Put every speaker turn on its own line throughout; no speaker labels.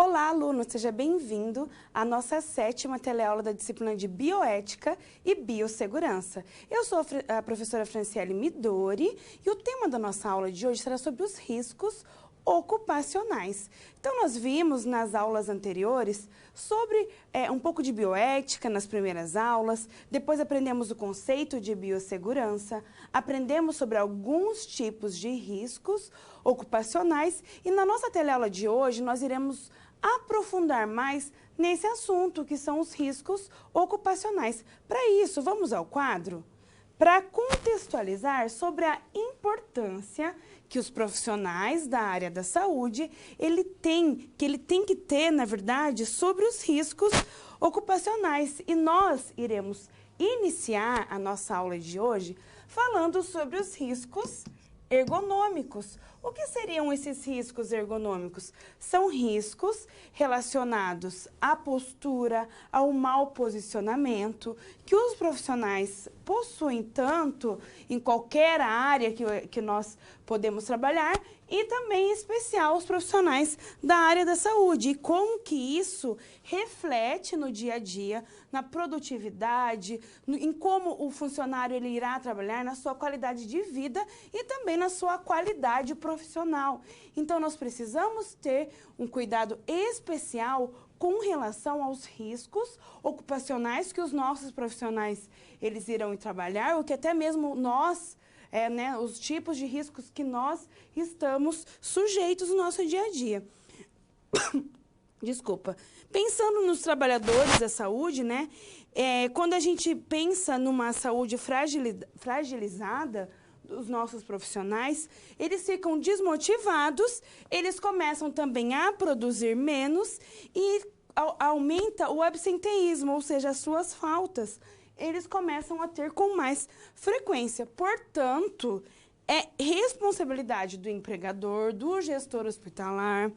Olá, aluno! Seja bem-vindo à nossa 7ª teleaula da disciplina de Bioética e Biossegurança. Eu sou a professora Franciele Midori e o tema da nossa aula de hoje será sobre os riscos ocupacionais. Então, nós vimos nas aulas anteriores sobre um pouco de bioética nas primeiras aulas, depois aprendemos o conceito de biossegurança, aprendemos sobre alguns tipos de riscos ocupacionais e na nossa teleaula de hoje nós iremos aprofundar mais nesse assunto que são os riscos ocupacionais. Para isso, vamos ao quadro? Para contextualizar sobre a importância que os profissionais da área da saúde, ele tem que ter, na verdade, sobre os riscos ocupacionais. E nós iremos iniciar a nossa aula de hoje falando sobre os riscos ergonômicos. O que seriam esses riscos ergonômicos? São riscos relacionados à postura, ao mau posicionamento, que os profissionais possuem tanto em qualquer área que nós podemos trabalhar e também em especial os profissionais da área da saúde. E como que isso reflete no dia a dia, na produtividade, em como o funcionário ele irá trabalhar, na sua qualidade de vida e também na sua qualidade profissional. Então, nós precisamos ter um cuidado especial com relação aos riscos ocupacionais que os nossos profissionais eles irão trabalhar, ou que até mesmo nós, os tipos de riscos que nós estamos sujeitos no nosso dia a dia. Desculpa. Pensando nos trabalhadores da saúde, quando a gente pensa numa saúde fragilizada dos nossos profissionais, eles ficam desmotivados, eles começam também a produzir menos e aumenta o absenteísmo, ou seja, as suas faltas. Eles começam a ter com mais frequência. Portanto, é responsabilidade do empregador, do gestor hospitalar,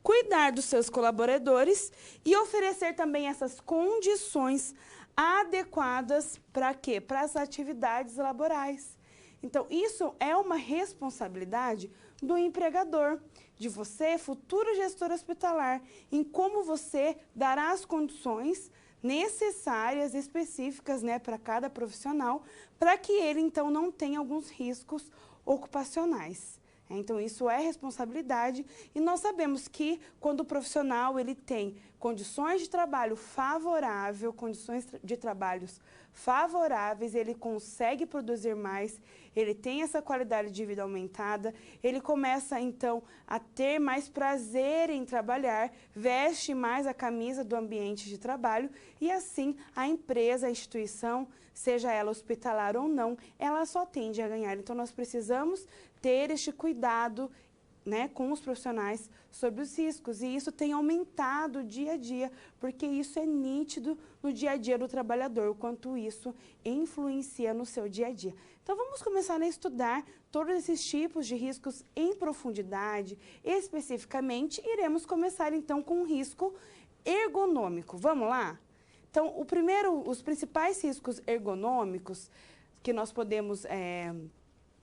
cuidar dos seus colaboradores e oferecer também essas condições adequadas para quê? Para as atividades laborais. Então, isso é uma responsabilidade do empregador, de você, futuro gestor hospitalar, em como você dará as condições necessárias, específicas, para cada profissional, para que ele, então, não tenha alguns riscos ocupacionais. Então, isso é responsabilidade e nós sabemos que quando o profissional ele tem condições de trabalho favorável, condições de trabalhos favoráveis, ele consegue produzir mais, ele tem essa qualidade de vida aumentada, ele começa, então, a ter mais prazer em trabalhar, veste mais a camisa do ambiente de trabalho e, assim, a empresa, a instituição, seja ela hospitalar ou não, ela só tende a ganhar. Então, nós precisamos ter este cuidado com os profissionais sobre os riscos. E isso tem aumentado dia a dia, porque isso é nítido no dia a dia do trabalhador, o quanto isso influencia no seu dia a dia. Então, vamos começar a estudar todos esses tipos de riscos em profundidade. Especificamente, iremos começar, então, com o risco ergonômico. Vamos lá? Então, os principais riscos ergonômicos que nós podemos...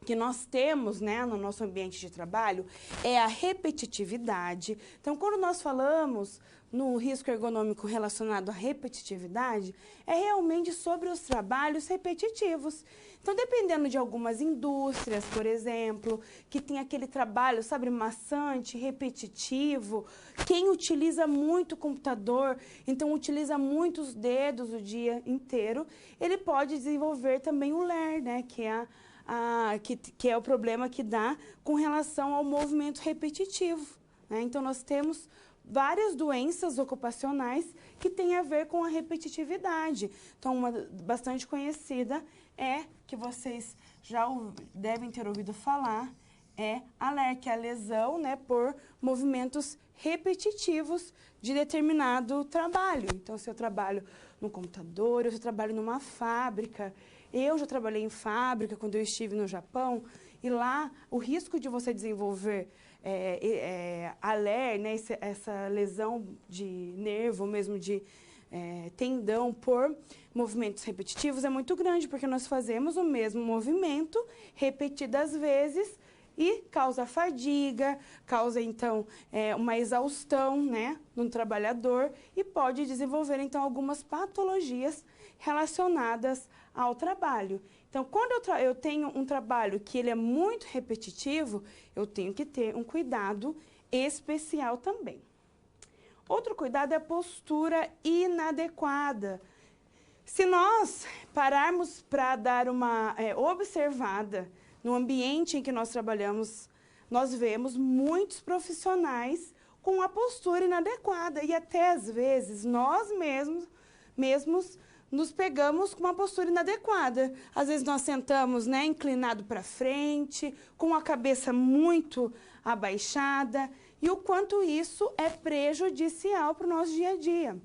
que nós temos no nosso ambiente de trabalho é a repetitividade. Então, quando nós falamos no risco ergonômico relacionado à repetitividade, é realmente sobre os trabalhos repetitivos. Então, dependendo de algumas indústrias, por exemplo, que tem aquele trabalho, maçante, repetitivo, quem utiliza muito o computador, então utiliza muitos dedos o dia inteiro, ele pode desenvolver também o LER, que é o problema que dá com relação ao movimento repetitivo. Então, nós temos várias doenças ocupacionais que têm a ver com a repetitividade. Então, uma bastante conhecida que vocês já devem ter ouvido falar, é a LER, que é a lesão por movimentos repetitivos de determinado trabalho. Então, se eu trabalho no computador, se eu trabalho numa fábrica. Eu já trabalhei em fábrica quando eu estive no Japão e lá o risco de você desenvolver a LER, essa lesão de nervo, mesmo de tendão por movimentos repetitivos é muito grande, porque nós fazemos o mesmo movimento repetidas vezes e causa fadiga, causa, então, uma exaustão, né, no trabalhador e pode desenvolver, então, algumas patologias relacionadas ao trabalho. Então, quando eu tenho um trabalho que ele é muito repetitivo, eu tenho que ter um cuidado especial também. Outro cuidado é a postura inadequada. Se nós pararmos para dar uma observada no ambiente em que nós trabalhamos, nós vemos muitos profissionais com a postura inadequada e até às vezes nós mesmos nos pegamos com uma postura inadequada. Às vezes nós sentamos, né, inclinado para frente, com a cabeça muito abaixada, e o quanto isso é prejudicial para o nosso dia a dia.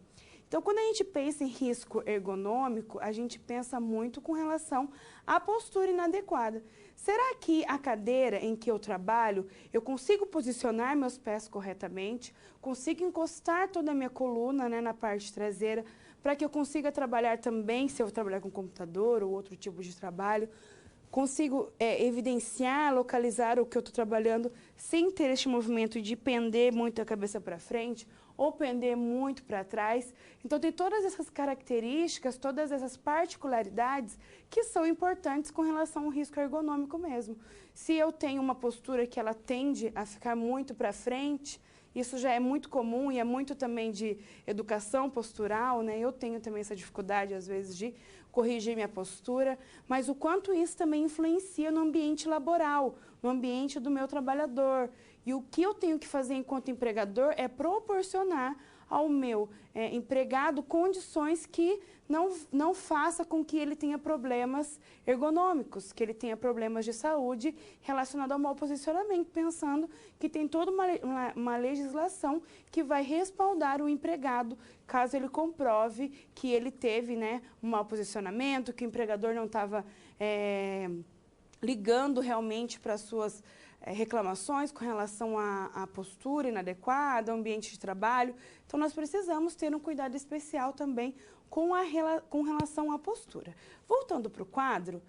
Então, quando a gente pensa em risco ergonômico, a gente pensa muito com relação à postura inadequada. Será que a cadeira em que eu trabalho, eu consigo posicionar meus pés corretamente, consigo encostar toda a minha coluna, né, na parte traseira, para que eu consiga trabalhar também, se eu trabalhar com computador ou outro tipo de trabalho, consigo evidenciar, localizar o que eu estou trabalhando sem ter este movimento de pender muito a cabeça para frente ou pender muito para trás. Então, tem todas essas características, todas essas particularidades que são importantes com relação ao risco ergonômico mesmo. Se eu tenho uma postura que ela tende a ficar muito para frente, isso já é muito comum e é muito também de educação postural, né? Eu tenho também essa dificuldade, às vezes, de corrigir minha postura, mas o quanto isso também influencia no ambiente laboral, no ambiente do meu trabalhador. E o que eu tenho que fazer enquanto empregador é proporcionar ao meu empregado condições que não faça com que ele tenha problemas ergonômicos, que ele tenha problemas de saúde relacionados ao mau posicionamento, pensando que tem toda uma legislação que vai respaldar o empregado caso ele comprove que ele teve, né, um mau posicionamento, que o empregador não estava ligando realmente para as suas reclamações com relação à postura inadequada, ao ambiente de trabalho. Então, nós precisamos ter um cuidado especial também com relação à postura. Voltando para o quadro,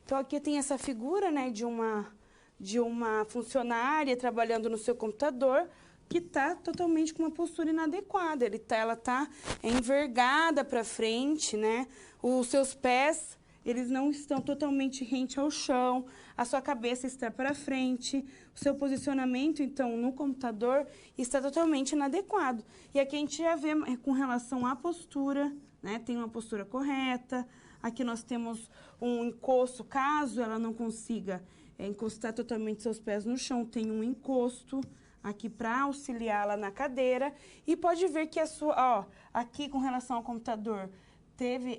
então aqui tem essa figura, né, de uma funcionária trabalhando no seu computador que está totalmente com uma postura inadequada. Ela está envergada para frente, né? Os seus pés, eles não estão totalmente rente ao chão, a sua cabeça está para frente, o seu posicionamento, então, no computador está totalmente inadequado. E aqui a gente já vê com relação à postura, né? Tem uma postura correta, aqui nós temos um encosto, caso ela não consiga encostar totalmente seus pés no chão, tem um encosto aqui para auxiliá-la na cadeira, e pode ver que aqui com relação ao computador, teve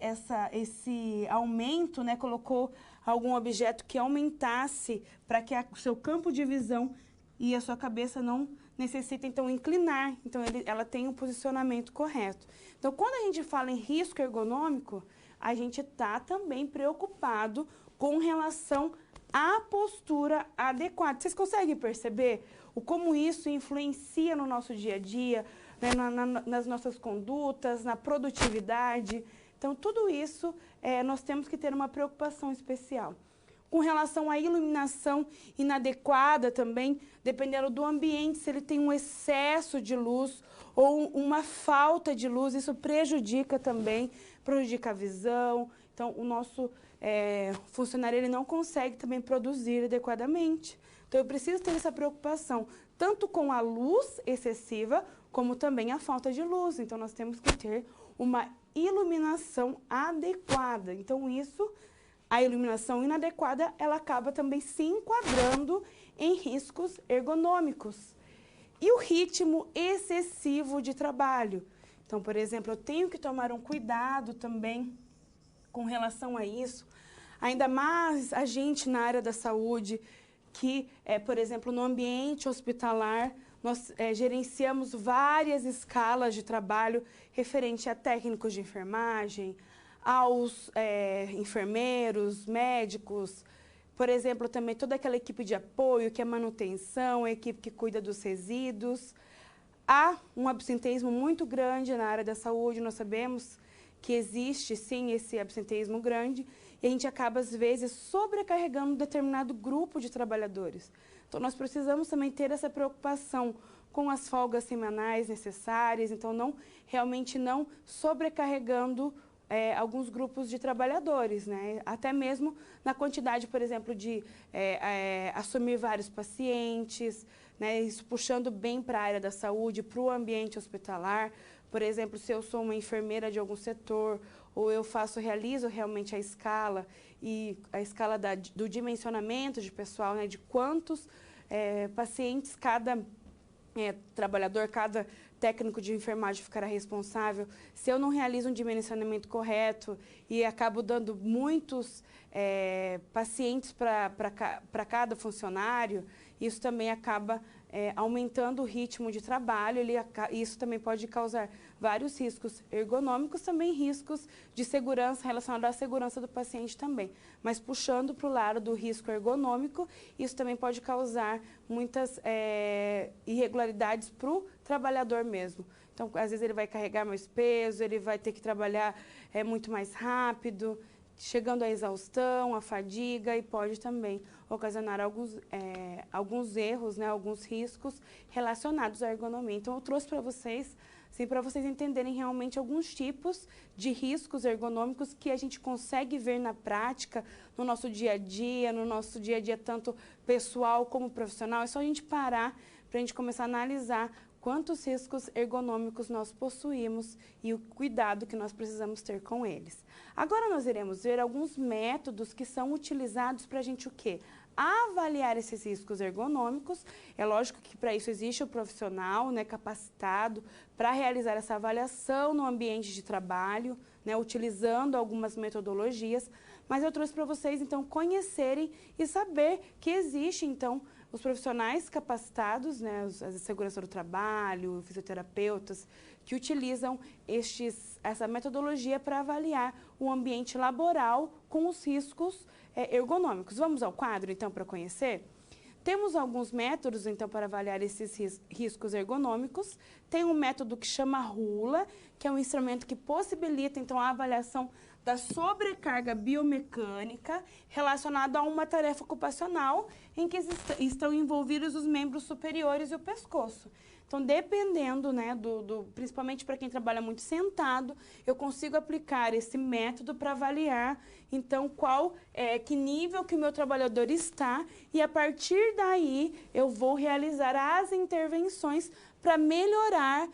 esse aumento, né? Colocou algum objeto que aumentasse para que o seu campo de visão e a sua cabeça não necessitem, então, inclinar. Então, ela tem um posicionamento correto. Então, quando a gente fala em risco ergonômico, a gente está também preocupado com relação à postura adequada. Vocês conseguem perceber como isso influencia no nosso dia a dia, né? Nas nossas condutas, na produtividade? Então, tudo isso nós temos que ter uma preocupação especial. Com relação à iluminação inadequada também, dependendo do ambiente, se ele tem um excesso de luz ou uma falta de luz, isso prejudica também, prejudica a visão. Então, o nosso funcionário ele não consegue também produzir adequadamente. Então, eu preciso ter essa preocupação, tanto com a luz excessiva, como também a falta de luz. Então, nós temos que ter uma iluminação adequada. Então, a iluminação inadequada, ela acaba também se enquadrando em riscos ergonômicos. E o ritmo excessivo de trabalho. Então, por exemplo, eu tenho que tomar um cuidado também com relação a isso. Ainda mais a gente na área da saúde, que, por exemplo, no ambiente hospitalar, nós gerenciamos várias escalas de trabalho referente a técnicos de enfermagem, aos enfermeiros, médicos, por exemplo, também toda aquela equipe de apoio, que é manutenção, a equipe que cuida dos resíduos. Há um absenteísmo muito grande na área da saúde, nós sabemos que existe, sim, esse absenteísmo grande, e a gente acaba, às vezes, sobrecarregando um determinado grupo de trabalhadores. Então, nós precisamos também ter essa preocupação com as folgas semanais necessárias, então realmente não sobrecarregando alguns grupos de trabalhadores, né? Até mesmo na quantidade, por exemplo, de assumir vários pacientes, né? Isso puxando bem para a área da saúde, para o ambiente hospitalar. Por exemplo, se eu sou uma enfermeira de algum setor, ou eu realizo realmente a escala, e a escala do dimensionamento de pessoal, né? De quantos pacientes cada trabalhador, cada técnico de enfermagem ficará responsável. Se eu não realizo um dimensionamento correto e acabo dando muitos pacientes para cada funcionário, isso também acaba aumentando o ritmo de trabalho. Isso também pode causar vários riscos ergonômicos, também riscos de segurança relacionados à segurança do paciente também. Mas puxando para o lado do risco ergonômico, isso também pode causar muitas irregularidades para o trabalhador mesmo. Então, às vezes ele vai carregar mais peso, ele vai ter que trabalhar muito mais rápido, chegando à exaustão, à fadiga, e pode também ocasionar alguns erros, né, alguns riscos relacionados à ergonomia. Então, eu trouxe para vocês, assim, para vocês entenderem realmente alguns tipos de riscos ergonômicos que a gente consegue ver na prática, no nosso dia a dia, tanto pessoal como profissional. É só a gente parar para a gente começar a analisar quantos riscos ergonômicos nós possuímos e o cuidado que nós precisamos ter com eles. Agora nós iremos ver alguns métodos que são utilizados para a gente o quê? Avaliar esses riscos ergonômicos. É lógico que para isso existe o profissional, né, capacitado para realizar essa avaliação no ambiente de trabalho, né, utilizando algumas metodologias, mas eu trouxe para vocês, então, conhecerem e saber que existe, então, os profissionais capacitados, né, a segurança do trabalho, fisioterapeutas, que utilizam essa metodologia para avaliar o ambiente laboral com os riscos ergonômicos. Vamos ao quadro, então, para conhecer? Temos alguns métodos, então, para avaliar esses riscos ergonômicos. Tem um método que chama RULA, que é um instrumento que possibilita, então, a avaliação da sobrecarga biomecânica relacionada a uma tarefa ocupacional em que estão envolvidos os membros superiores e o pescoço. Então, dependendo, né, principalmente para quem trabalha muito sentado, eu consigo aplicar esse método para avaliar, então, que nível que o meu trabalhador está, e a partir daí eu vou realizar as intervenções para melhorar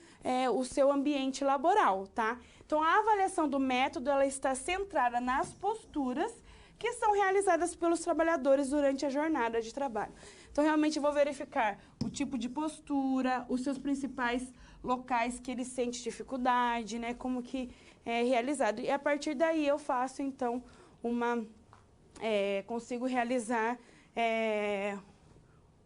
o seu ambiente laboral, tá? Então, a avaliação do método, ela está centrada nas posturas que são realizadas pelos trabalhadores durante a jornada de trabalho. Então, realmente, eu vou verificar o tipo de postura, os seus principais locais que ele sente dificuldade, né, como que é realizado. E, a partir daí, eu faço, então, consigo realizar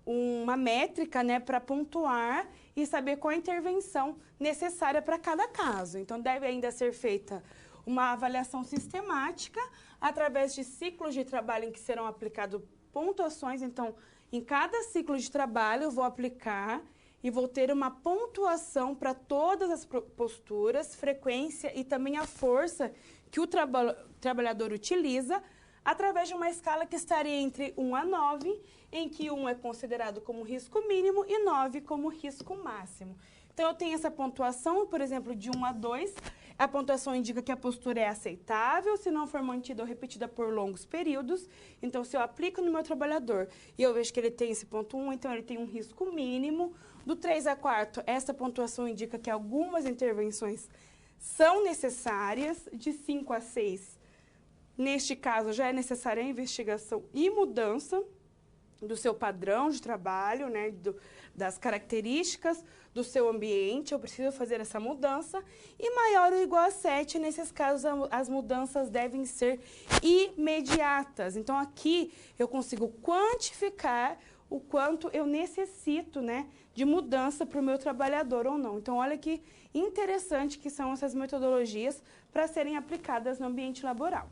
uma métrica, né, para pontuar e saber qual a intervenção necessária para cada caso. Então, deve ainda ser feita uma avaliação sistemática através de ciclos de trabalho em que serão aplicadas pontuações. Então, em cada ciclo de trabalho, eu vou aplicar e vou ter uma pontuação para todas as posturas, frequência e também a força que o trabalhador utiliza, através de uma escala que estaria entre 1 a 9, em que 1 é considerado como risco mínimo e 9 como risco máximo. Então, eu tenho essa pontuação, por exemplo, de 1 a 2, a pontuação indica que a postura é aceitável, se não for mantida ou repetida por longos períodos. Então, se eu aplico no meu trabalhador e eu vejo que ele tem esse ponto 1, então ele tem um risco mínimo. Do 3 a 4, essa pontuação indica que algumas intervenções são necessárias. De 5 a 6, neste caso, já é necessária a investigação e mudança do seu padrão de trabalho, né, das características do seu ambiente, eu preciso fazer essa mudança. E maior ou igual a 7, nesses casos, as mudanças devem ser imediatas. Então, aqui eu consigo quantificar o quanto eu necessito, né, de mudança para o meu trabalhador ou não. Então, olha que interessante que são essas metodologias para serem aplicadas no ambiente laboral.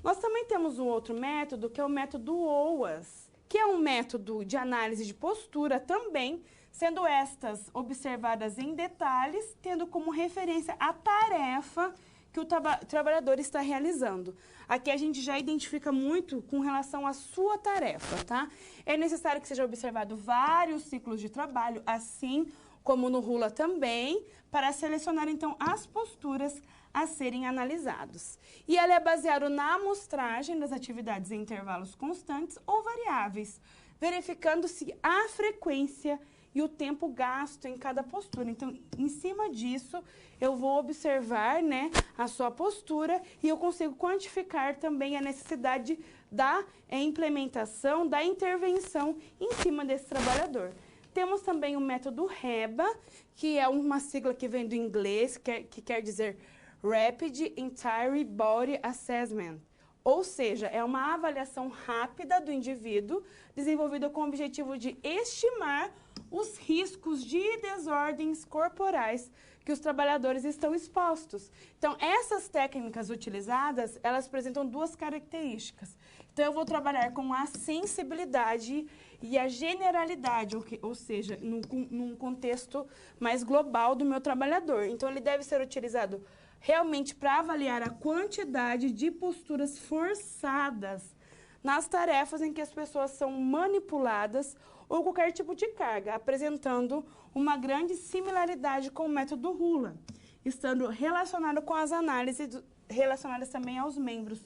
Nós também temos um outro método, que é o método OAS, que é um método de análise de postura também, sendo estas observadas em detalhes, tendo como referência a tarefa que o trabalhador está realizando. Aqui a gente já identifica muito com relação à sua tarefa, tá? É necessário que seja observado vários ciclos de trabalho, assim como no RULA também, para selecionar, então, as posturas a serem analisados. E ela é baseada na amostragem das atividades em intervalos constantes ou variáveis, verificando-se a frequência e o tempo gasto em cada postura. Então, em cima disso, eu vou observar, né, a sua postura e eu consigo quantificar também a necessidade da implementação, da intervenção em cima desse trabalhador. Temos também o método REBA, que é uma sigla que vem do inglês, que quer dizer Rapid Entire Body Assessment. Ou seja, é uma avaliação rápida do indivíduo, desenvolvida com o objetivo de estimar os riscos de desordens corporais que os trabalhadores estão expostos. Então, essas técnicas utilizadas, elas apresentam duas características. Então, eu vou trabalhar com a sensibilidade e a generalidade, ou seja, num contexto mais global do meu trabalhador. Então, ele deve ser utilizado realmente para avaliar a quantidade de posturas forçadas nas tarefas em que as pessoas são manipuladas ou qualquer tipo de carga, apresentando uma grande similaridade com o método RULA, estando relacionado com as análises relacionadas também aos membros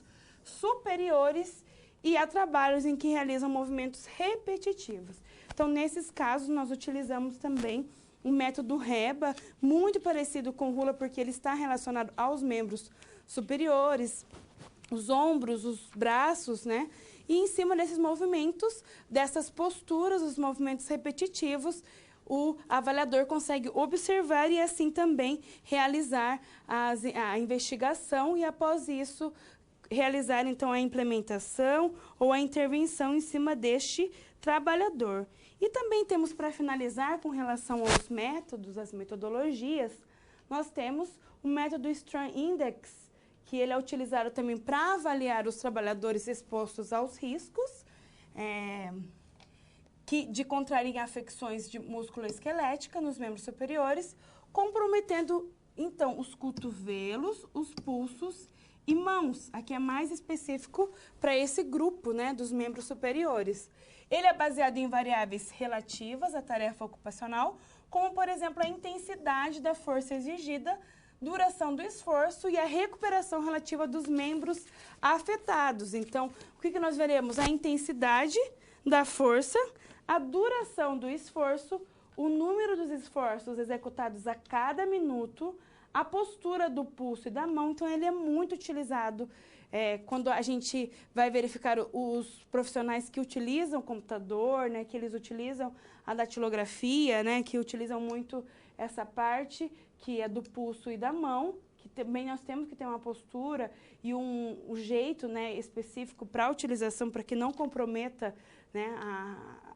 superiores e a trabalhos em que realizam movimentos repetitivos. Então, nesses casos, nós utilizamos também o método REBA, muito parecido com o RULA, porque ele está relacionado aos membros superiores, os ombros, os braços, né? E em cima desses movimentos, dessas posturas, os movimentos repetitivos, o avaliador consegue observar e assim também realizar a investigação e após isso realizar então a implementação ou a intervenção em cima deste trabalhador. E também temos, para finalizar, com relação aos métodos, as metodologias, nós temos o método Strong Index, que ele é utilizado também para avaliar os trabalhadores expostos aos riscos de contraírem afecções de músculo-esquelética nos membros superiores, comprometendo, então, os cotovelos, os pulsos e mãos. Aqui é mais específico para esse grupo, né, dos membros superiores. Ele é baseado em variáveis relativas à tarefa ocupacional, como, por exemplo, a intensidade da força exigida, duração do esforço e a recuperação relativa dos membros afetados. Então, o que nós veremos? A intensidade da força, a duração do esforço, o número dos esforços executados a cada minuto, a postura do pulso e da mão. Então, ele é muito utilizado quando a gente vai verificar os profissionais que utilizam o computador, né, que eles utilizam a datilografia, né, que utilizam muito essa parte que é do pulso e da mão, que também nós temos que ter uma postura e um jeito, né, específico para a utilização, para que não comprometa, né,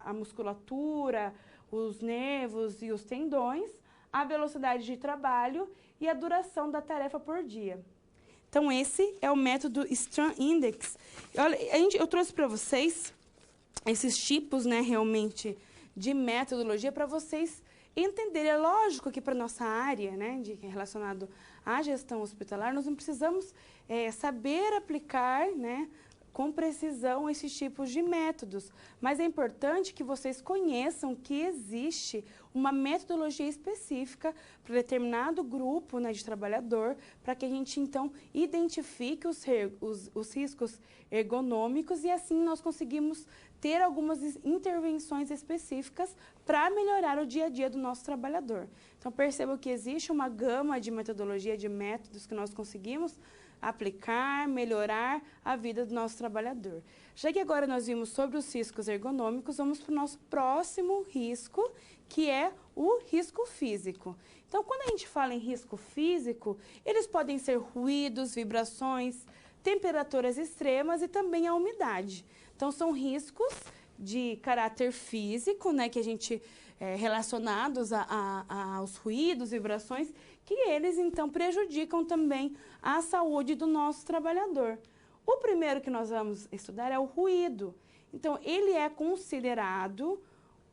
a musculatura, os nervos e os tendões, a velocidade de trabalho e a duração da tarefa por dia. Então, esse é o método Strong Index. Olha, eu trouxe para vocês esses tipos, né, realmente, de metodologia para vocês entenderem. É lógico que para a nossa área, né, relacionado à gestão hospitalar, nós não precisamos saber aplicar, né, com precisão esses tipos de métodos, mas é importante que vocês conheçam que existe uma metodologia específica para determinado grupo, né, de trabalhador, para que a gente, então, identifique os riscos ergonômicos e, assim, nós conseguimos ter algumas intervenções específicas para melhorar o dia a dia do nosso trabalhador. Então, percebam que existe uma gama de metodologia, de métodos que nós conseguimos aplicar, melhorar a vida do nosso trabalhador. Já que agora nós vimos sobre os riscos ergonômicos, vamos para o nosso próximo risco, que é o risco físico. Então, quando a gente fala em risco físico, eles podem ser ruídos, vibrações, temperaturas extremas e também a umidade. Então, são riscos de caráter físico, né, que a gente relacionados aos ruídos, vibrações, que eles, então, prejudicam também a saúde do nosso trabalhador. O primeiro que nós vamos estudar é o ruído. Então, ele é considerado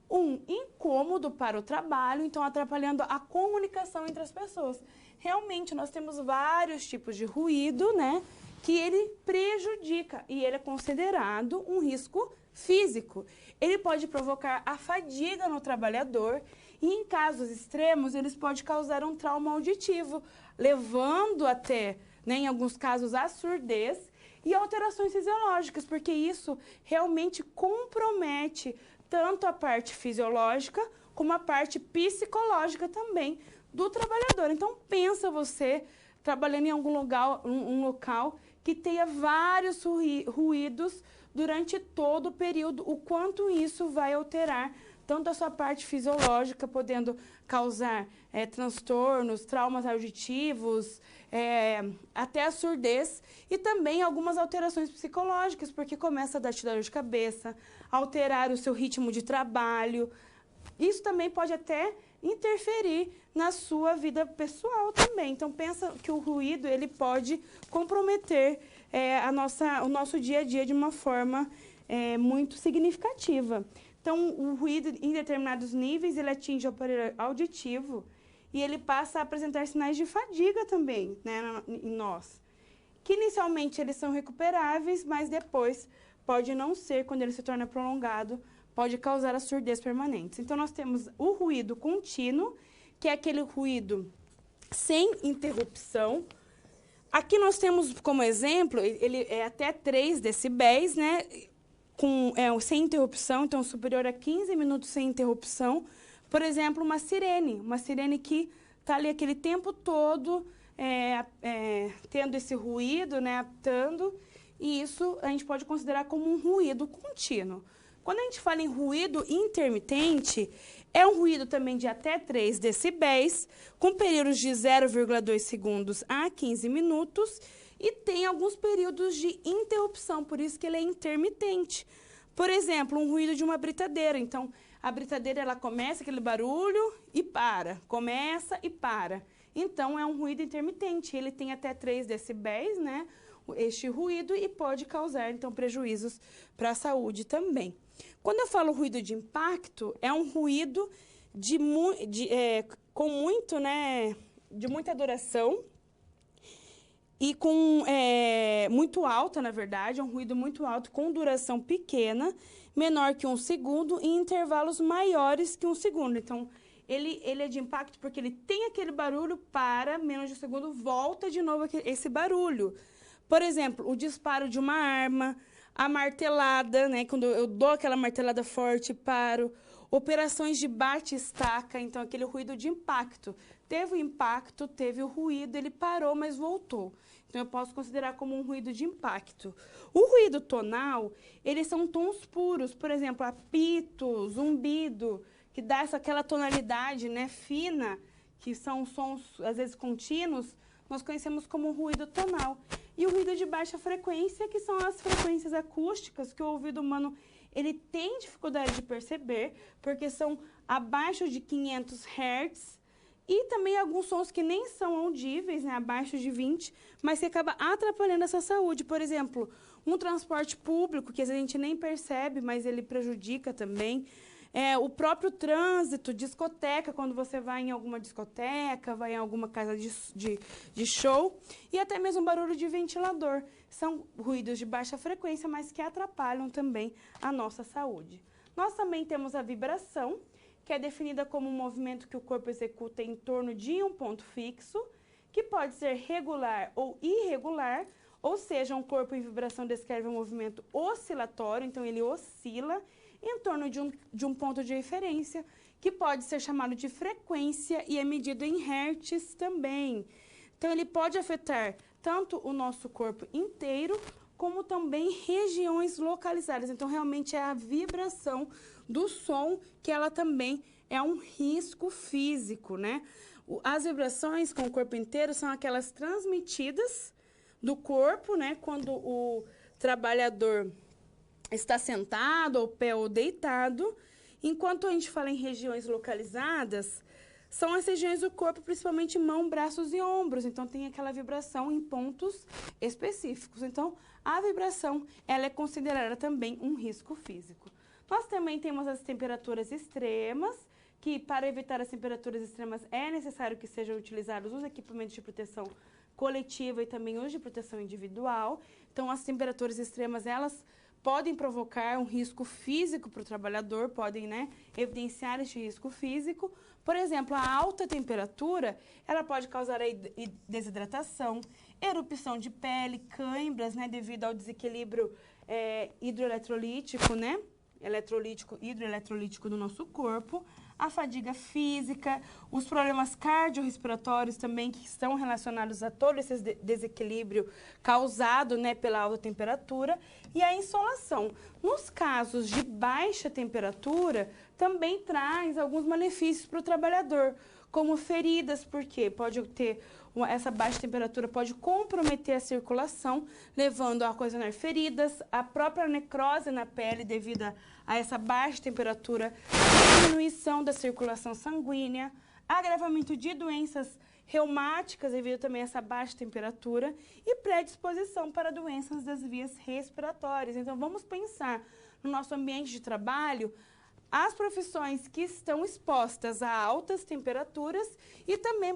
um incômodo para o trabalho, então atrapalhando a comunicação entre as pessoas. Realmente, nós temos vários tipos de ruído, né, que ele prejudica e ele é considerado um risco físico. Ele pode provocar a fadiga no trabalhador e, em casos extremos, eles podem causar um trauma auditivo, levando até, né, em alguns casos, a surdez e alterações fisiológicas, porque isso realmente compromete tanto a parte fisiológica como a parte psicológica também do trabalhador. Então, pensa você trabalhando em algum lugar, um local que tenha vários ruídos durante todo o período, o quanto isso vai alterar tanto a sua parte fisiológica, podendo causar transtornos, traumas auditivos, até a surdez, e também algumas alterações psicológicas, porque começa a dar dor de cabeça, alterar o seu ritmo de trabalho. Isso também pode até interferir na sua vida pessoal também. Então, pensa que o ruído ele pode comprometer o nosso dia a dia de uma forma muito significativa. Então, o ruído, em determinados níveis, ele atinge o aparelho auditivo e ele passa a apresentar sinais de fadiga também, né, em nós. Que inicialmente eles são recuperáveis, mas depois pode não ser, quando ele se torna prolongado, pode causar a surdez permanente. Então, nós temos o ruído contínuo, que é aquele ruído sem interrupção. Aqui nós temos como exemplo, ele é até 3 decibéis, né? Sem interrupção, então superior a 15 minutos sem interrupção. Por exemplo, uma sirene que está ali aquele tempo todo tendo esse ruído, né, apitando, e isso a gente pode considerar como um ruído contínuo. Quando a gente fala em ruído intermitente, é um ruído também de até 3 decibéis, com períodos de 0,2 segundos a 15 minutos, e tem alguns períodos de interrupção, por isso que ele é intermitente. Por exemplo, um ruído de uma britadeira. Então, a britadeira ela começa aquele barulho e para, começa e para. Então, é um ruído intermitente. Ele tem até 3 decibéis, né, este ruído, e pode causar, então, prejuízos para a saúde também. Quando eu falo ruído de impacto, é um ruído de muita duração, e muito alta, na verdade, é um ruído muito alto, com duração pequena, menor que 1 segundo, em intervalos maiores que 1 segundo. Então, ele é de impacto porque ele tem aquele barulho, para, menos de 1 segundo, volta de novo esse barulho. Por exemplo, o disparo de uma arma, a martelada, né, quando eu dou aquela martelada forte, paro. Operações de bate-estaca, então aquele ruído de impacto. Teve o impacto, teve o ruído, ele parou, mas voltou. Então, eu posso considerar como um ruído de impacto. O ruído tonal, eles são tons puros, por exemplo, apito, zumbido, que dá aquela tonalidade, né, fina, que são sons, às vezes, contínuos, nós conhecemos como ruído tonal. E o ruído de baixa frequência, que são as frequências acústicas que o ouvido humano ele tem dificuldade de perceber, porque são abaixo de 500 Hz, e também alguns sons que nem são audíveis, né, abaixo de 20, mas que acaba atrapalhando essa saúde. Por exemplo, um transporte público, que às vezes a gente nem percebe, mas ele prejudica também. O próprio trânsito, discoteca, quando você vai em alguma discoteca, vai em alguma casa de show, e até mesmo barulho de ventilador. São ruídos de baixa frequência, mas que atrapalham também a nossa saúde. Nós também temos a vibração, que é definida como um movimento que o corpo executa em torno de um ponto fixo, que pode ser regular ou irregular, ou seja, um corpo em vibração descreve um movimento oscilatório, então ele oscila em torno de um ponto de referência, que pode ser chamado de frequência e é medido em hertz também. Então, ele pode afetar tanto o nosso corpo inteiro, como também regiões localizadas. Então, realmente é a vibração do som, que ela também é um risco físico, né? As vibrações com o corpo inteiro são aquelas transmitidas do corpo, né? Quando o trabalhador está sentado, ou pé, ou deitado. Enquanto a gente fala em regiões localizadas, são as regiões do corpo, principalmente mão, braços e ombros. Então, tem aquela vibração em pontos específicos. Então, a vibração, ela é considerada também um risco físico. Nós também temos as temperaturas extremas, que para evitar as temperaturas extremas é necessário que sejam utilizados os equipamentos de proteção coletiva e também os de proteção individual. Então, as temperaturas extremas, elas podem provocar um risco físico para o trabalhador, podem, né, evidenciar este risco físico. Por exemplo, a alta temperatura, ela pode causar desidratação, erupção de pele, cãibras, né, devido ao desequilíbrio hidroeletrolítico, né, hidroeletrolítico do nosso corpo, a fadiga física, os problemas cardiorrespiratórios também que estão relacionados a todo esse desequilíbrio causado, né, pela alta temperatura e a insolação. Nos casos de baixa temperatura, também traz alguns malefícios para o trabalhador, como feridas, porque pode ter essa baixa temperatura pode comprometer a circulação, levando a ocasionar feridas, a própria necrose na pele devido a essa baixa temperatura, diminuição da circulação sanguínea, agravamento de doenças reumáticas devido também a essa baixa temperatura e predisposição para doenças das vias respiratórias. Então, vamos pensar no nosso ambiente de trabalho as profissões que estão expostas a altas temperaturas e também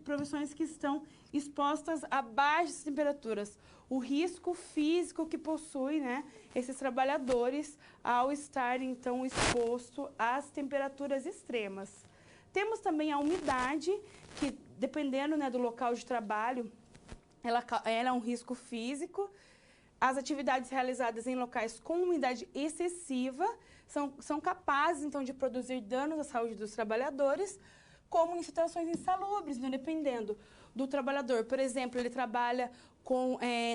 profissões que estão expostas a baixas temperaturas. O risco físico que possui, né, esses trabalhadores ao estar, então, exposto às temperaturas extremas. Temos também a umidade, que, dependendo, né, do local de trabalho, ela é um risco físico. As atividades realizadas em locais com umidade excessiva são capazes, então, de produzir danos à saúde dos trabalhadores, como em situações insalubres, né, dependendo do trabalhador. Por exemplo, ele trabalha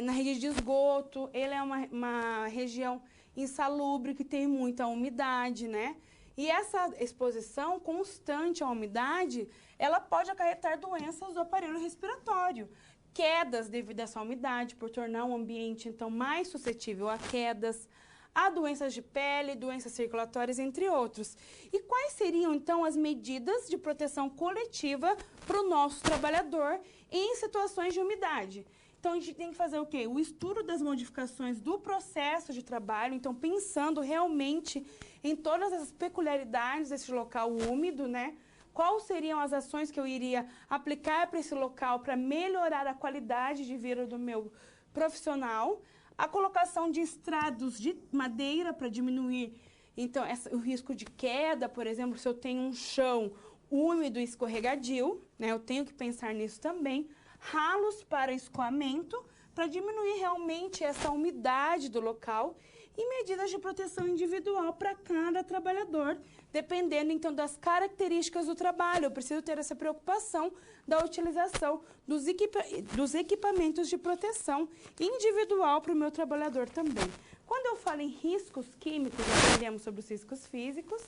na rede de esgoto, ele é uma região insalubre que tem muita umidade, né? E essa exposição constante à umidade, ela pode acarretar doenças do aparelho respiratório. Quedas devido a essa umidade, por tornar o ambiente, então, mais suscetível a quedas, a doenças de pele, doenças circulatórias, entre outros. E quais seriam, então, as medidas de proteção coletiva para o nosso trabalhador em situações de umidade? Então, a gente tem que fazer o quê? O estudo das modificações do processo de trabalho, então, pensando realmente em todas as peculiaridades desse local úmido, né? Quais seriam as ações que eu iria aplicar para esse local para melhorar a qualidade de vida do meu profissional? A colocação de estrados de madeira para diminuir, então, o risco de queda, por exemplo, se eu tenho um chão úmido e escorregadio, né, eu tenho que pensar nisso também. Ralos para escoamento, para diminuir realmente essa umidade do local e medidas de proteção individual para cada trabalhador, dependendo, então, das características do trabalho. Eu preciso ter essa preocupação da utilização dos equipamentos de proteção individual para o meu trabalhador também. Quando eu falo em riscos químicos, já aprendemos sobre os riscos físicos.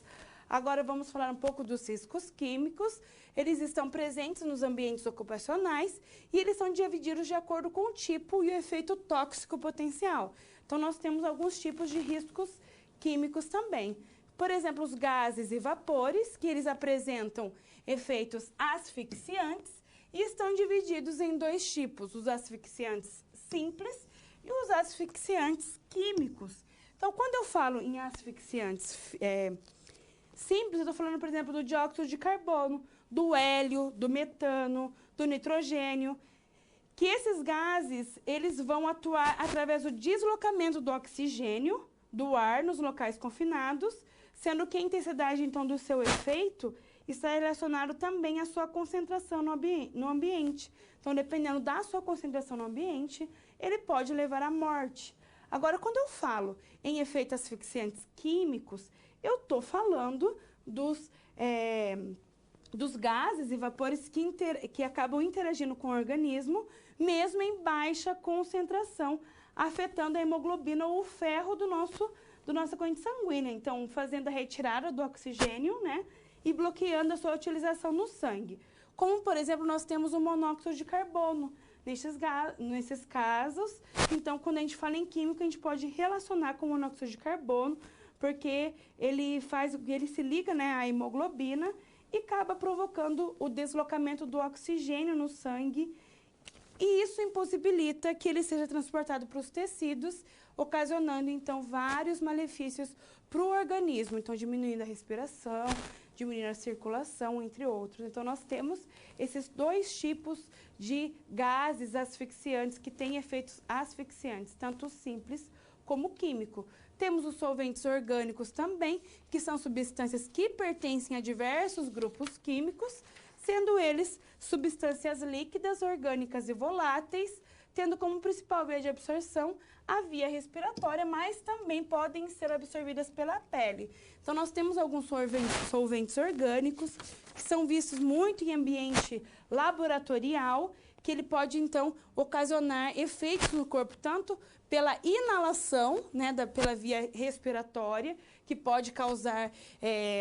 Agora vamos falar um pouco dos riscos químicos. Eles estão presentes nos ambientes ocupacionais e eles são divididos de acordo com o tipo e o efeito tóxico potencial. Então, nós temos alguns tipos de riscos químicos também. Por exemplo, os gases e vapores, que eles apresentam efeitos asfixiantes e estão divididos em dois tipos, os asfixiantes simples e os asfixiantes químicos. Então, quando eu falo em asfixiantes simples, eu estou falando, por exemplo, do dióxido de carbono, do hélio, do metano, do nitrogênio, que esses gases, eles vão atuar através do deslocamento do oxigênio do ar nos locais confinados, sendo que a intensidade, então, do seu efeito está relacionado também à sua concentração no ambiente. Então, dependendo da sua concentração no ambiente, ele pode levar à morte. Agora, quando eu falo em efeitos asfixiantes químicos, eu estou falando dos gases e vapores que acabam interagindo com o organismo, mesmo em baixa concentração, afetando a hemoglobina ou o ferro do nossa corrente sanguínea. Então, fazendo a retirada do oxigênio, né, e bloqueando a sua utilização no sangue. Como, por exemplo, nós temos o monóxido de carbono. Nesses casos, então, quando a gente fala em química, a gente pode relacionar com o monóxido de carbono, porque ele se liga, né, à hemoglobina e acaba provocando o deslocamento do oxigênio no sangue e isso impossibilita que ele seja transportado para os tecidos, ocasionando, então, vários malefícios para o organismo. Então, diminuindo a respiração, diminuindo a circulação, entre outros. Então, nós temos esses dois tipos de gases asfixiantes que têm efeitos asfixiantes, tanto simples como químico. Temos os solventes orgânicos também, que são substâncias que pertencem a diversos grupos químicos, sendo eles substâncias líquidas, orgânicas e voláteis, tendo como principal via de absorção a via respiratória, mas também podem ser absorvidas pela pele. Então, nós temos alguns solventes orgânicos, que são vistos muito em ambiente laboratorial, que ele pode, então, ocasionar efeitos no corpo, tanto pela inalação, né, pela via respiratória, que pode causar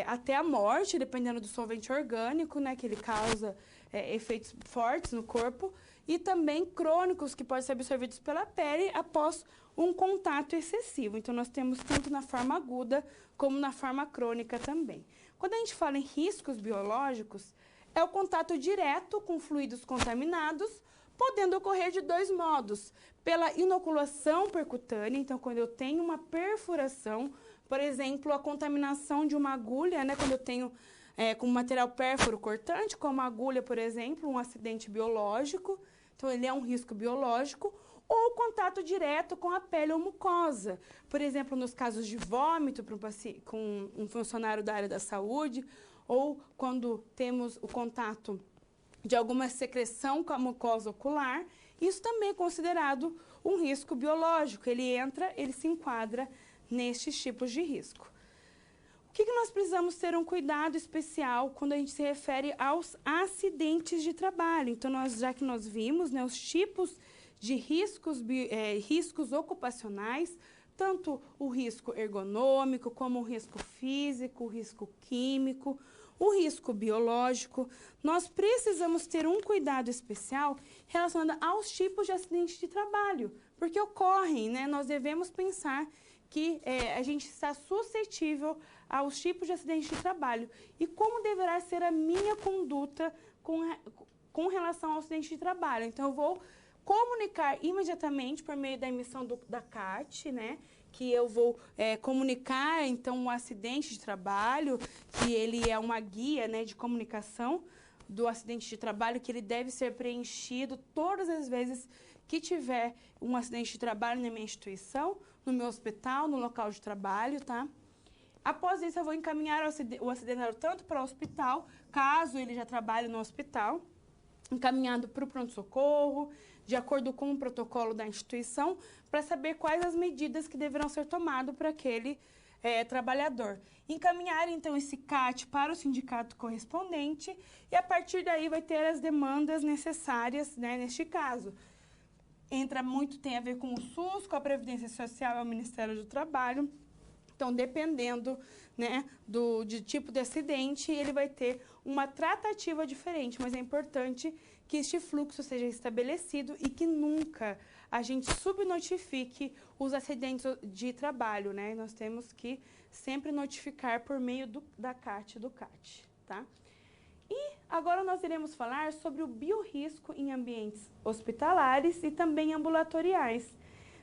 até a morte, dependendo do solvente orgânico, né, que ele causa efeitos fortes no corpo, e também crônicos, que podem ser absorvidos pela pele após um contato excessivo. Então, nós temos tanto na forma aguda como na forma crônica também. Quando a gente fala em riscos biológicos, é o contato direto com fluidos contaminados, podendo ocorrer de dois modos. Pela inoculação percutânea, então, quando eu tenho uma perfuração, por exemplo, a contaminação de uma agulha, né, quando eu tenho com material pérfuro cortante, como a agulha, por exemplo, um acidente biológico, então ele é um risco biológico, ou contato direto com a pele ou mucosa. Por exemplo, nos casos de vômito com um funcionário da área da saúde, ou quando temos o contato de alguma secreção com a mucosa ocular, isso também é considerado um risco biológico. Ele se enquadra nestes tipos de risco. O que nós precisamos ter um cuidado especial quando a gente se refere aos acidentes de trabalho? Então, já que nós vimos, né, os tipos de riscos ocupacionais, tanto o risco ergonômico, como o risco físico, o risco químico, o risco biológico, nós precisamos ter um cuidado especial relacionado aos tipos de acidente de trabalho, porque ocorrem, né? Nós devemos pensar que a gente está suscetível aos tipos de acidente de trabalho e como deverá ser a minha conduta com relação ao acidente de trabalho. Então, eu vou comunicar imediatamente por meio da emissão da CAT, né? Que eu vou comunicar, então, um acidente de trabalho, que ele é uma guia, né, de comunicação do acidente de trabalho, que ele deve ser preenchido todas as vezes que tiver um acidente de trabalho na minha instituição, no meu hospital, no local de trabalho, tá? Após isso, eu vou encaminhar o acidentado tanto para o hospital, caso ele já trabalhe no hospital, encaminhado para o pronto-socorro, de acordo com o protocolo da instituição, para saber quais as medidas que deverão ser tomadas para aquele trabalhador. Encaminhar, então, esse CAT para o sindicato correspondente e, a partir daí, vai ter as demandas necessárias, né, neste caso. Tem a ver com o SUS, com a Previdência Social e o Ministério do Trabalho. Então, dependendo, né, de tipo de acidente, ele vai ter uma tratativa diferente, mas é importante que este fluxo seja estabelecido e que nunca a gente subnotifique os acidentes de trabalho, né? Nós temos que sempre notificar por meio da CAT e do CAT, tá? E agora nós iremos falar sobre o biorrisco em ambientes hospitalares e também ambulatoriais.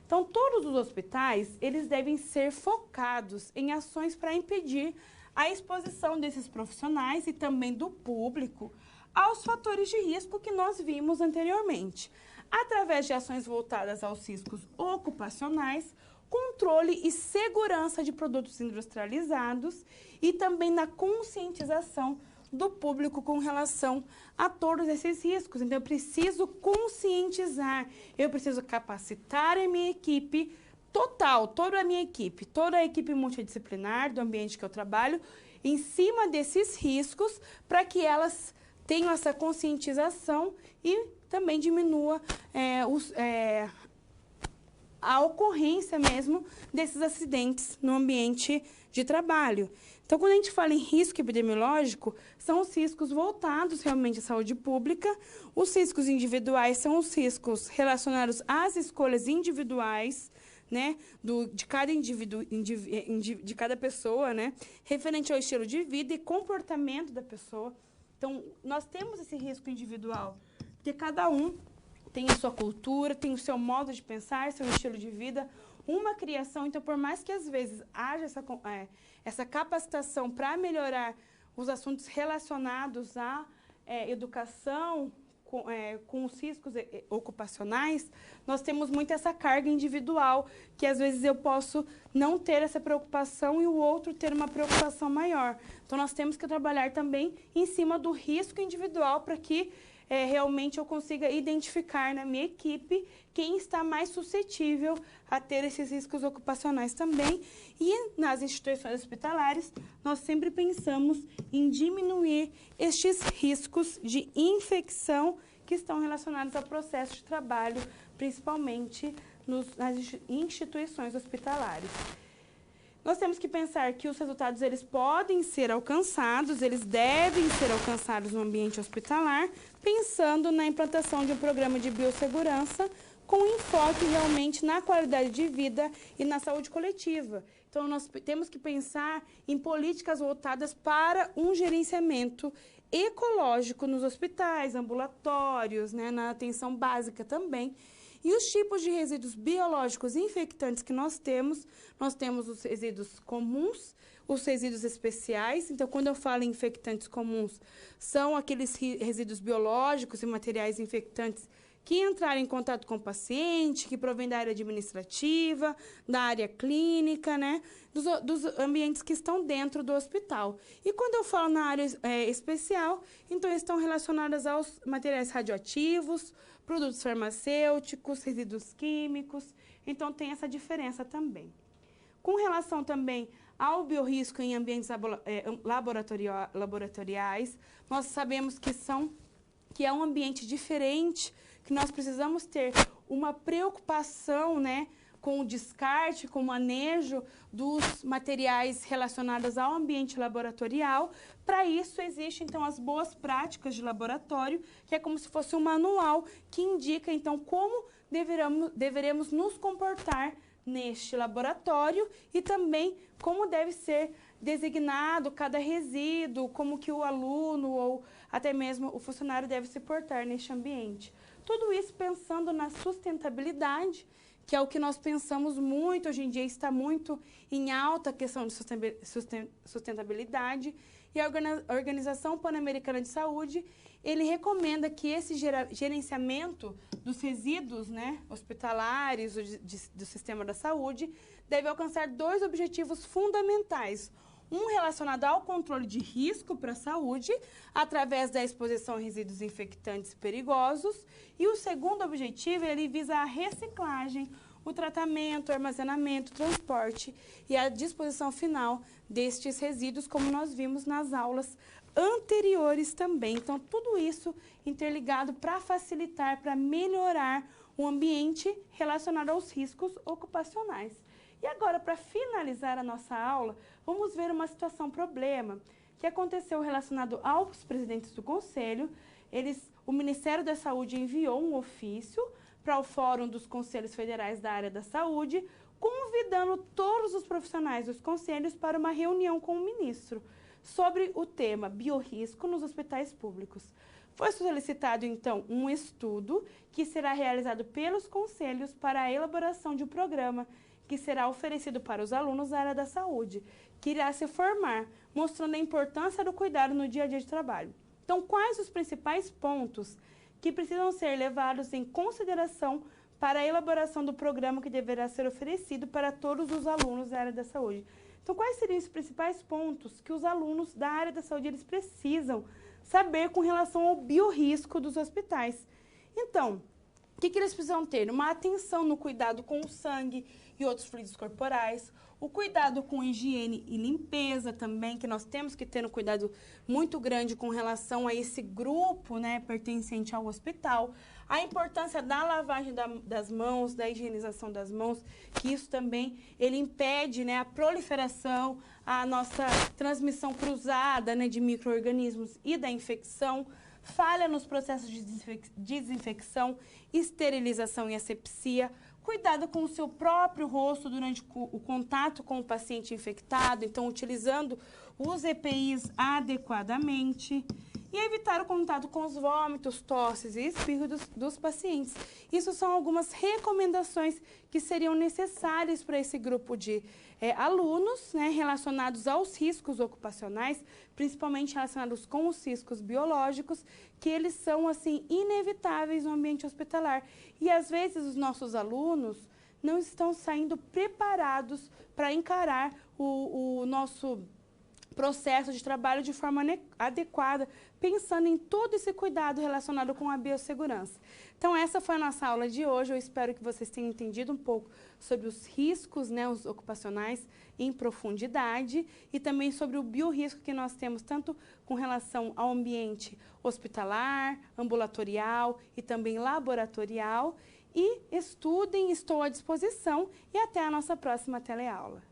Então, todos os hospitais, eles devem ser focados em ações para impedir a exposição desses profissionais e também do público aos fatores de risco que nós vimos anteriormente, através de ações voltadas aos riscos ocupacionais, controle e segurança de produtos industrializados e também na conscientização do público com relação a todos esses riscos. Então, eu preciso conscientizar, eu preciso capacitar a minha equipe total, toda a equipe multidisciplinar do ambiente que eu trabalho, em cima desses riscos, para que elas tenham essa conscientização e também diminua a ocorrência mesmo desses acidentes no ambiente de trabalho. Então, quando a gente fala em risco epidemiológico, são os riscos voltados realmente à saúde pública. Os riscos individuais são os riscos relacionados às escolhas individuais, né, de cada indivíduo, de cada pessoa, né, referente ao estilo de vida e comportamento da pessoa. Então, nós temos esse risco individual, porque cada um tem a sua cultura, tem o seu modo de pensar, seu estilo de vida, uma criação. Então, por mais que às vezes haja essa capacitação para melhorar os assuntos relacionados à educação, com os riscos ocupacionais, nós temos muito essa carga individual, que às vezes eu posso não ter essa preocupação e o outro ter uma preocupação maior. Então, nós temos que trabalhar também em cima do risco individual para que realmente eu consiga identificar na minha equipe quem está mais suscetível a ter esses riscos ocupacionais também. E nas instituições hospitalares, nós sempre pensamos em diminuir estes riscos de infecção que estão relacionados ao processo de trabalho, principalmente nas instituições hospitalares. Nós temos que pensar que os resultados eles podem ser alcançados, eles devem ser alcançados no ambiente hospitalar, pensando na implantação de um programa de biossegurança com enfoque realmente na qualidade de vida e na saúde coletiva. Então, nós temos que pensar em políticas voltadas para um gerenciamento ecológico nos hospitais, ambulatórios, né, na atenção básica também. E os tipos de resíduos biológicos infectantes que nós temos os resíduos comuns, os resíduos especiais. Então, quando eu falo em infectantes comuns, são aqueles resíduos biológicos e materiais infectantes que entraram em contato com o paciente, que provém da área administrativa, da área clínica, né, dos ambientes que estão dentro do hospital. E quando eu falo na área especial, então estão relacionadas aos materiais radioativos, produtos farmacêuticos, resíduos químicos. Então, tem essa diferença também. Com relação também ao biorrisco em ambientes laboratoriais, nós sabemos que é um ambiente diferente, que nós precisamos ter uma preocupação, né, com o descarte, com o manejo dos materiais relacionados ao ambiente laboratorial. Para isso, existem, então, as boas práticas de laboratório, que é como se fosse um manual que indica, então, como deveremos nos comportar neste laboratório e também como deve ser designado cada resíduo, como que o aluno ou até mesmo o funcionário deve se portar neste ambiente. Tudo isso pensando na sustentabilidade, que é o que nós pensamos muito, hoje em dia está muito em alta a questão de sustentabilidade, e a Organização Pan-Americana de Saúde, ele recomenda que esse gerenciamento dos resíduos, né, hospitalares, do sistema da saúde, deve alcançar 2 objetivos fundamentais. Um relacionado ao controle de risco para a saúde, através da exposição a resíduos infectantes perigosos. E o segundo objetivo, ele visa a reciclagem, o tratamento, o armazenamento, o transporte e a disposição final destes resíduos, como nós vimos nas aulas anteriores também. Então, tudo isso interligado para facilitar, para melhorar o ambiente relacionado aos riscos ocupacionais. E agora, para finalizar a nossa aula, vamos ver uma situação-problema que aconteceu relacionado aos presidentes do Conselho. O Ministério da Saúde enviou um ofício para o Fórum dos Conselhos Federais da área da saúde, convidando todos os profissionais dos conselhos para uma reunião com o ministro sobre o tema biorrisco nos hospitais públicos. Foi solicitado, então, um estudo que será realizado pelos conselhos para a elaboração de um programa que será oferecido para os alunos da área da saúde, que irá se formar, mostrando a importância do cuidado no dia a dia de trabalho. Então, quais os principais pontos que precisam ser levados em consideração para a elaboração do programa que deverá ser oferecido para todos os alunos da área da saúde? Então, quais seriam os principais pontos que os alunos da área da saúde eles precisam saber com relação ao biorrisco dos hospitais? Então, o que eles precisam ter? Uma atenção no cuidado com o sangue e outros fluidos corporais, o cuidado com higiene e limpeza também, que nós temos que ter um cuidado muito grande com relação a esse grupo, né, pertencente ao hospital, a importância da lavagem das mãos, da higienização das mãos, que isso também ele impede, né, a proliferação, a nossa transmissão cruzada, né, de micro-organismos e da infecção, falha nos processos de desinfecção, esterilização e asepsia, cuidado com o seu próprio rosto durante o contato com o paciente infectado, então utilizando os EPIs adequadamente. e evitar o contato com os vômitos, tosses e espirros dos pacientes. Isso são algumas recomendações que seriam necessárias para esse grupo de alunos, né, relacionados aos riscos ocupacionais, principalmente relacionados com os riscos biológicos, que eles são, assim, inevitáveis no ambiente hospitalar. E, às vezes, os nossos alunos não estão saindo preparados para encarar o nosso processo de trabalho de forma adequada, pensando em todo esse cuidado relacionado com a biossegurança. Então, essa foi a nossa aula de hoje. Eu espero que vocês tenham entendido um pouco sobre os riscos, né, os ocupacionais em profundidade e também sobre o biorrisco que nós temos, tanto com relação ao ambiente hospitalar, ambulatorial e também laboratorial. E estudem, estou à disposição e até a nossa próxima teleaula.